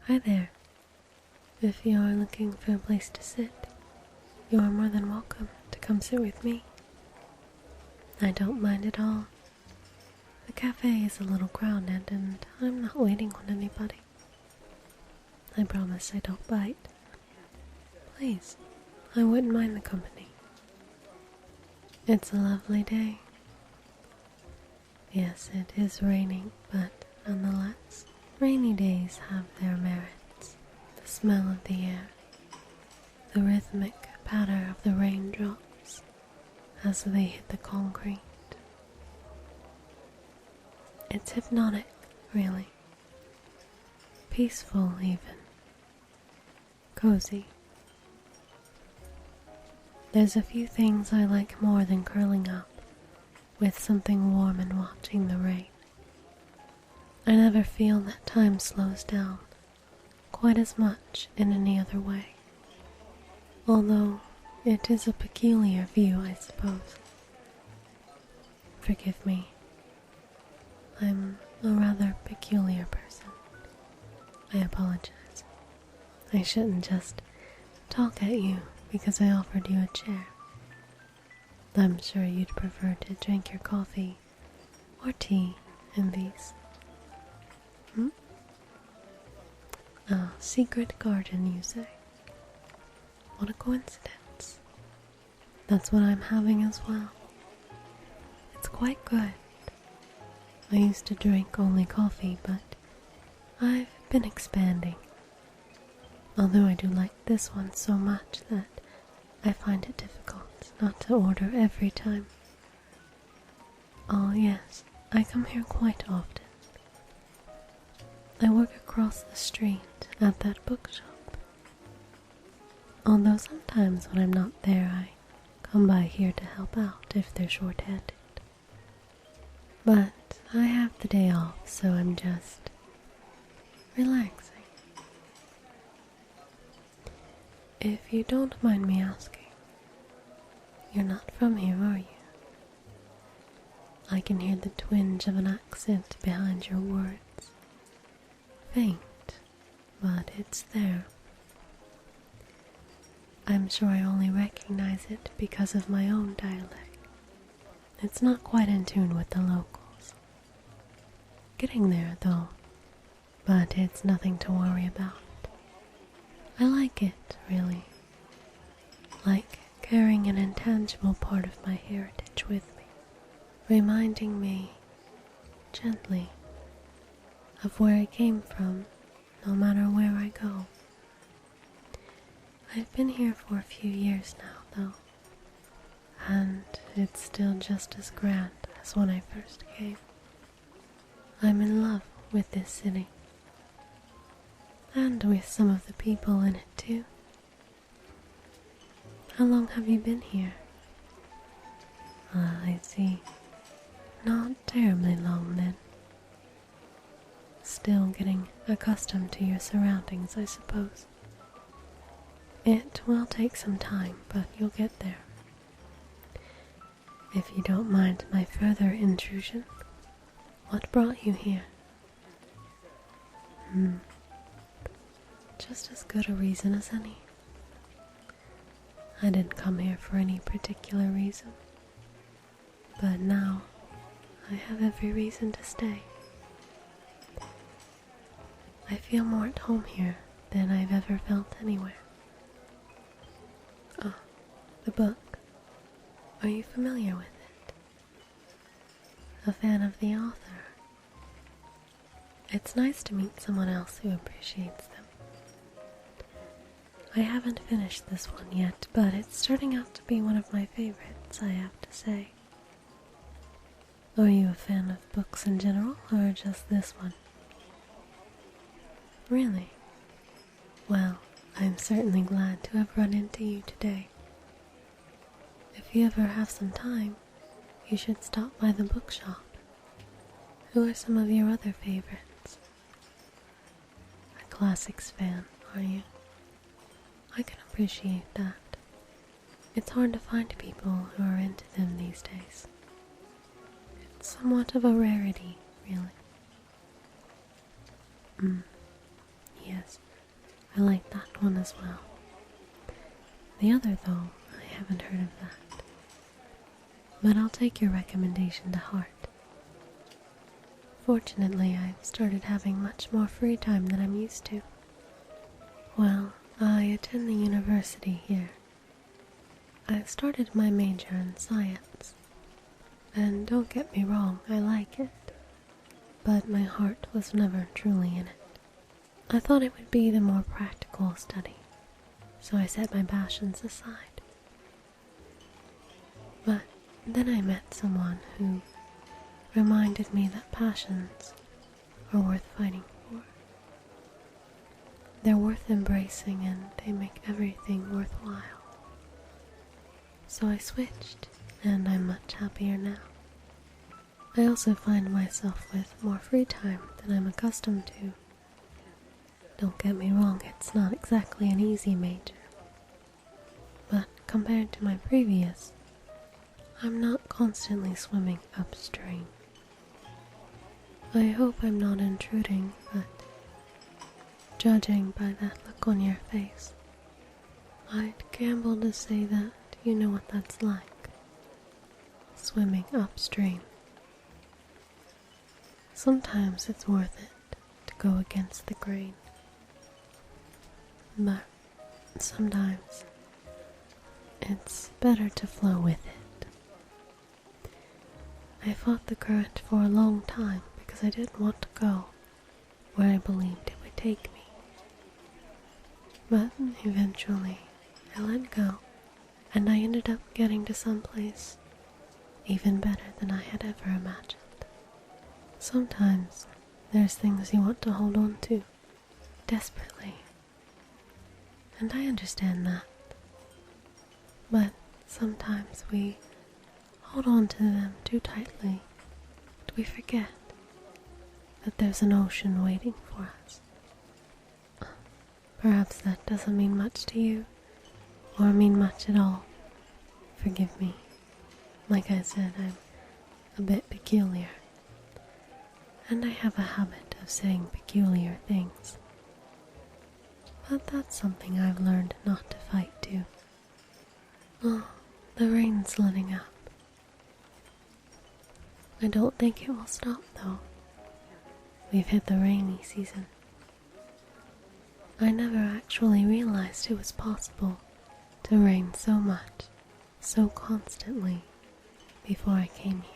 Hi there. If you are looking for a place to sit, you are more than welcome to come sit with me. I don't mind at all. The cafe is a little crowded and I'm not waiting on anybody. I promise I don't bite. Please, I wouldn't mind the company. It's a lovely day. Yes, it is raining, but nonetheless, rainy days have their merits. The smell of the air, the rhythmic patter of the raindrops as they hit the concrete. It's hypnotic, really. Peaceful, even. Cozy. There's a few things I like more than curling up with something warm and watching the rain. I never feel that time slows down quite as much in any other way, although it is a peculiar view, I suppose. Forgive me. I'm a rather peculiar person. I apologize. I shouldn't just talk at you because I offered you a chair. I'm sure you'd prefer to drink your coffee or tea in these. A secret garden, you say? What a coincidence. That's what I'm having as well. It's quite good. I used to drink only coffee, but I've been expanding. Although I do like this one so much that I find it difficult not to order every time. Oh yes, I come here quite often. I work across the street at that bookshop. Although sometimes when I'm not there, I come by here to help out if they're short-handed. But I have the day off, so I'm just relaxing. If you don't mind me asking, you're not from here, are you? I can hear the twinge of an accent behind your words. Faint, but it's there. I'm sure I only recognize it because of my own dialect. It's not quite in tune with the locals. Getting there, though, but it's nothing to worry about. I like it, really. Like carrying an intangible part of my heritage with me, reminding me, gently, of where I came from, no matter where I go. I've been here for a few years now, though, and it's still just as grand as when I first came. I'm in love with this city, and with some of the people in it too. How long have you been here? Ah, I see. Not terribly long then. Still getting accustomed to your surroundings, I suppose. It will take some time, but you'll get there. If you don't mind my further intrusion, what brought you here? Just as good a reason as any. I didn't come here for any particular reason, but now I have every reason to stay. I feel more at home here than I've ever felt anywhere. Ah, the book. Are you familiar with it? A fan of the author? It's nice to meet someone else who appreciates them. I haven't finished this one yet, but it's starting out to be one of my favorites, I have to say. Are you a fan of books in general, or just this one? Really? Well, I'm certainly glad to have run into you today. If you ever have some time, you should stop by the bookshop. Who are some of your other favorites? A classics fan, are you? I can appreciate that. It's hard to find people who are into them these days. It's somewhat of a rarity, really. Yes. I like that one as well. The other, though, I haven't heard of that. But I'll take your recommendation to heart. Fortunately, I've started having much more free time than I'm used to. Well, I attend the university here. I've started my major in science. And don't get me wrong, I like it. But my heart was never truly in it. I thought it would be the more practical study, so I set my passions aside. But then I met someone who reminded me that passions are worth fighting for. They're worth embracing and they make everything worthwhile. So I switched and I'm much happier now. I also find myself with more free time than I'm accustomed to. Don't get me wrong, it's not exactly an easy major. But compared to my previous, I'm not constantly swimming upstream. I hope I'm not intruding, but judging by that look on your face, I'd gamble to say that you know what that's like. Swimming upstream. Sometimes it's worth it to go against the grain. But sometimes it's better to flow with it. I fought the current for a long time because I didn't want to go where I believed it would take me. But eventually I let go and I ended up getting to someplace even better than I had ever imagined. Sometimes there's things you want to hold on to desperately, and I understand that. But sometimes we hold on to them too tightly, and we forget that there's an ocean waiting for us. Perhaps that doesn't mean much to you, or mean much at all. Forgive me. Like I said, I'm a bit peculiar. And I have a habit of saying peculiar things. But that's something I've learned not to fight too. Oh, the rain's letting up. I don't think it will stop though. We've hit the rainy season. I never actually realized it was possible to rain so much, so constantly, before I came here.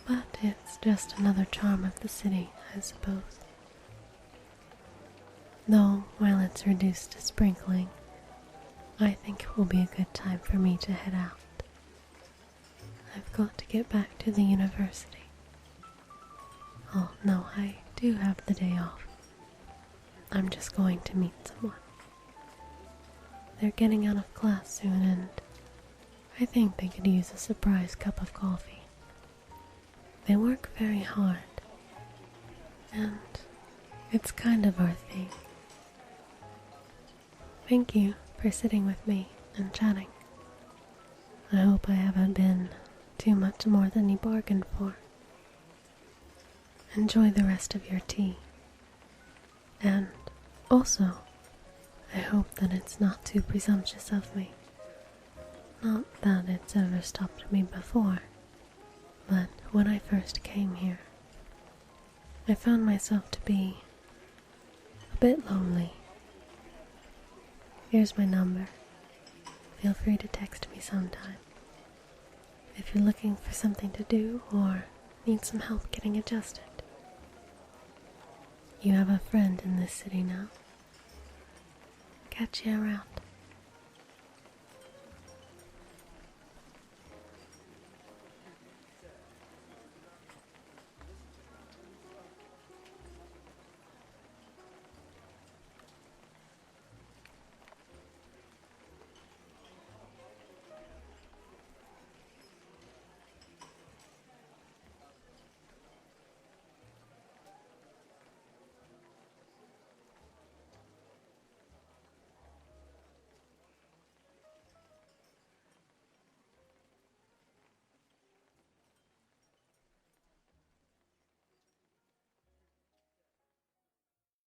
But it's just another charm of the city, I suppose. Though, while it's reduced to sprinkling, I think it will be a good time for me to head out. I've got to get back to the university. Oh, no, I do have the day off. I'm just going to meet someone. They're getting out of class soon and I think they could use a surprise cup of coffee. They work very hard, and it's kind of our thing. Thank you for sitting with me and chatting. I hope I haven't been too much more than you bargained for. Enjoy the rest of your tea. And also, I hope that it's not too presumptuous of me. Not that it's ever stopped me before, but when I first came here, I found myself to be a bit lonely. Here's my number. Feel free to text me sometime. If you're looking for something to do or need some help getting adjusted. You have a friend in this city now. Catch you around.